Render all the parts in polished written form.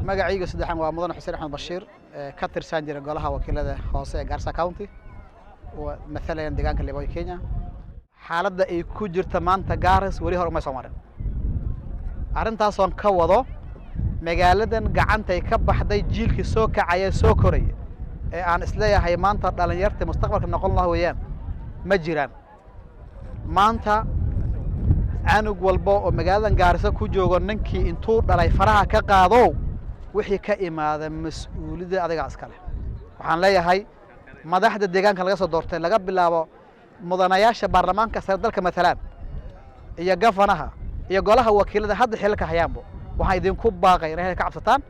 magacayga saddexan waa mudan xuseen axmed bashiir ka tirsan jira golaha wakiilada hoose ee Garissa County oo mathalan deegaanka Liboy Kenya xaaladda ay ku jirta maanta Garissa wali hore uma soo marin arrintaas oo ka wado magaaladan gacanta ay ka baxday jiilkii soo kacaya soo koraya ee aan isleeyahay maanta dhalinyarta mustaqbalka noqon lahaa weeyaan ma jiraan maanta anug walbo oo magaaladan Garissa ku joogo ninkii intuu dhalay faraha ka qaado wixii ka imaada mas'uuliyadda adiga askale waxaan leeyahay madaxda deegaanka laga soo doortay laga bilaabo mudanayaasha baarlamaanka sare dalka matalaan iyo gafanaha iyo golaha wakiilada hadda xilka hayaanbo waxay idinku baaqay inay ka cabsataan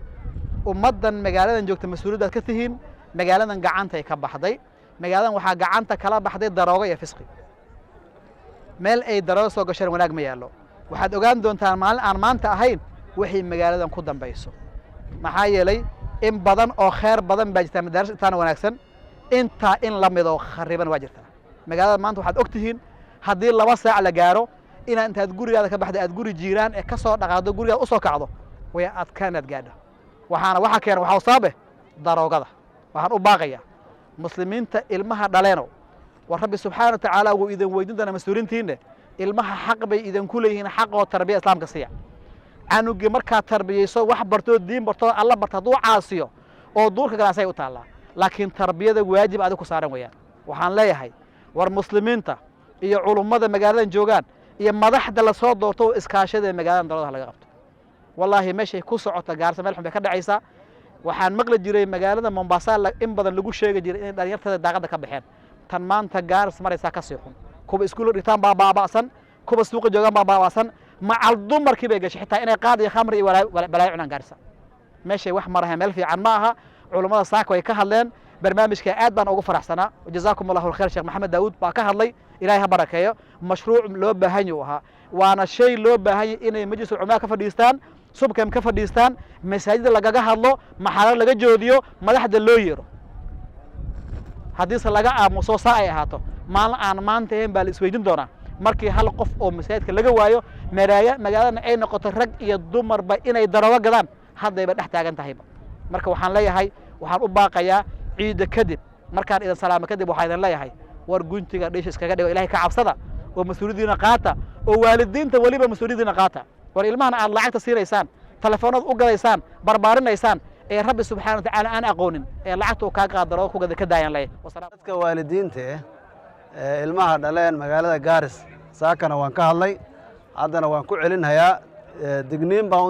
ummadan magaaladan joogta mas'uuliyadda ka tihiin magaaladan gacanta ay ka baxday magaaladan waxa gacanta kala baxday darooga iyo fisqi meel ay darooga soo gashaan wanaag ma yaalo waxaad ogaan doontaan maalin aan maanta ahayn wixii magaaladan ku dambayso maxaa yeelay in badan oo khayr badan baa jirta madaaris intaan wanaagsan inta in la mido khariban waa jirta magaalada maanta waxaad ogtihiin haddii 2 saac la gaaro ina intaad gurigaada ka baxday aad guri jiiraan ee ka soo dhaqaado gurigaada u soo kacdo way adkaanaad gaadho waxa keenay waxa saabe daroogada waxaan u baaqayaa muslimiinta ilmaha dhaleeno wa rabbi subhanahu wa ta'ala uu idin weydiin doona mas'uuliyiintiina ilmaha xaq bay idin ku leeyihiin xaq oo tarbiya islaamka siiya anugu marka tarbiyayso wax barto diin barto alla barto duu caasiyo oo duurka galaasay u taala laakiin tarbiyada waajib aad ku saaran weeyaan waxaan leeyahay war muslimiinta iyo culimada magaaladan joogan iyo madaxda la soo doorto iskaashada magaaladan dowladda laga qabto wallahi meeshay ku socoto Garissa meel xun bay ka dhacaysa waxaan maqli jiray magaalada Mombasa in badan lagu sheegay jiray in dhalinyartada daaqada ka baxeen tan maanta Garissa maraysa ka sii xun kuba iskuul dhigtaan baabaasan kuba suuqa joogan baabaasan macal dumarkii bay gashay xitaa inay qaad iyo khamri iyo balaayo cunaan Garissa meeshay wax maraha meel fiican ma aha culimada saako ay ka hadleen barnaamijka aad baan ugu faraxsanaa jazakumullahu khayr Sheekh Maxamed Daawud baa ka hadlay ilaahay ha barakeeyo mashruuc loo baahan yahay waana shay loo baahan yahay inay majlis culimada ka fadhiistaan subkam ka fadhiistaan masaajid lagaga hadlo maxalad laga joodiyo madaxda loo yeero hadii laga aamuso saa ay ahaato maalin aan maanta een baa la isweydiin doonaa markii hal qof oo masaajidka laga waayo magaalada ay noqoto rag iyo dumarba inay darooga gadaan haddayba dhex taagan tahayba marka waxaan leeyahay waxaan u baaqayaa ciida kadib markaan idin salaamo kadib waxaan idin leeyahay war guntiga dhish iskaga dhigo ilaahay ka cabsada oo mas'uuliyadiina qaata oo waalidiinta waliba mas'uuliyadiina qaata war ilmahan aad lacagta siinaysaan telefoonada u gadaysaan barbaarinaysaan ee rabbi subhanahu wa ta'ala aan aqoonin ee lacagta uu ka qaadaro ku gada ka daayan leh dadka waalidiinta ilmaha dhaleen magaalada Garissa saakana waan ka hadlay haddana waan ku celinhayaa digniin baan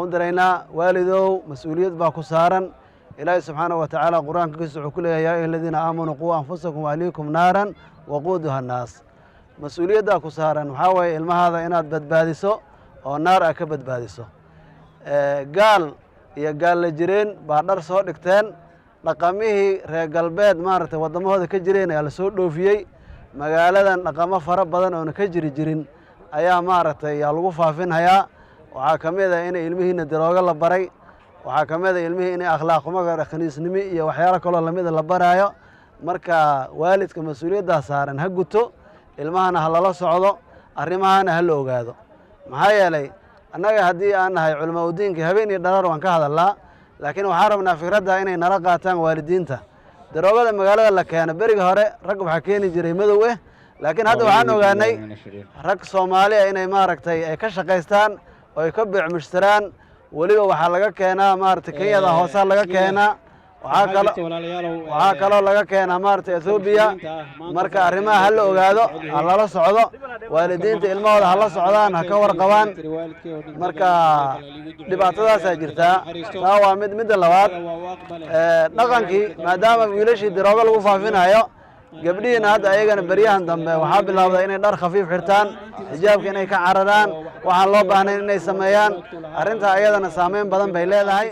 u diraynaa waalidow mas'uuliyad baa ku saaran ilaahay subhanahu wa ta'ala quraanka wuxuu ku leeyahay alladina aamanu qu anfusakum wa ahlikum naaran waquuduha an-naas mas'uuliyadda ku saaran waxa way ilmahaada inaad badbaadiso oo naar ka badbaadiso gaal iyo gaal la jireen baa dhar soo dhigteen dhaqamihii reer galbeed maartay wadamahooda ka jireen ayaa la soo dhoofiyay magaaladan dhaqamo fara badan oo ka jirin ayaa maartay lagu faafinhayaa waxa kamid ah in ilmihiina darooga la baray waxa kamid ah ilmihii in akhlaaq xumo khaniisnimo iyo waxyaalo kale lamid la baraayo marka waalidka mas'uuliyadda saaran ha guto ilmahana ha la socdo arrimahana ha la ogaado maxaa yeelay annaga haddii aan nahay culimada diinka habeen iyo dharar waan ka hadalnaa laakiin waxaan rabnaa fikradda inay nala qaataan waalidiinta daroogada magaalada la keeno beriga hore rag waxa keeni jiray madow laakiin hadda waxaan ogaanay rag Soomaali inay maaragtay ay ka shaqaystaan oo ay ka beec mushtaraan waliba waxa laga keenaa maaragtay Kenya hoosa laga keenaa waxa kale laga keenaa maaragtay Ethiopia marka arrimaha hal ogaado la socdo waalidiinta ilmahooda hal socdaan ha ka warqabaan marka dhibaatadaas ay jirtaa taa waa mid labaad dhaqankii maadaama wiilashii darooga lagu faafinayo gabdhiina hadda ayagana bariyahan dambe waxa bilaawday inay dhar khafiif xirtaan xijaabka inay ka cararaan waxaan loo baahnay inay sameeyaan arrinta ayadana saameyn badan bay leedahay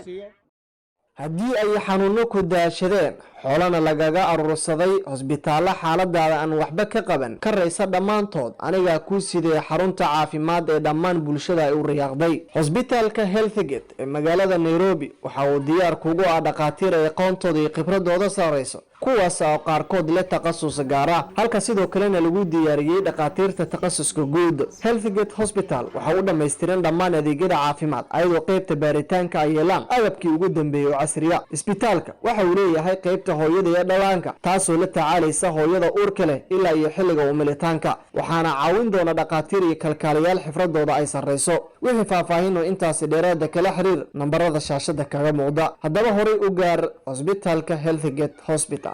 haddii ay xanuuno ku daashadeen xoolana lagaga urursaday hosbitaalo xaaladaada aan waxba ka qaban ka raysa dhammaantood anigaa kuu sidee xarunta caafimaad ee dhammaan bulshada ay u riyaaqday. hosbitaalka Healthgate ee magaalada Nairobi waxa uu diyaar kugu ah dhaqaatiir ay aqoontooda iyo khibradooda sareyso kuwaas oo qaarkood leh takhasus gaar ah halka sidoo kalena lagu diyaariyay dhaqaatiirta takhasuska guud. Healthgate Hospital waxa uu dhameystiran dhammaan adeegyada caafimaad ayadoo qaybta baaritaanka ay yeelaan agabkii ugu dambeeyay oo casriya. isbitaalka waxa uu leeyahay qaybta hooyada iyo dhallaanka taasoo la tacaalaysa hooyada uurka leh ilaa iyo xilliga umilitaanka waxaana caawin doona dhaqaatiir iyo kalkaaliyaal xifradooda ay sareyso. wixii faahfaahin oo intaasi dheeraada kala xiriir nambarada shaashada kaga muuqda. haddaba horay u gaar hosbitaalka Healthgate Hospital.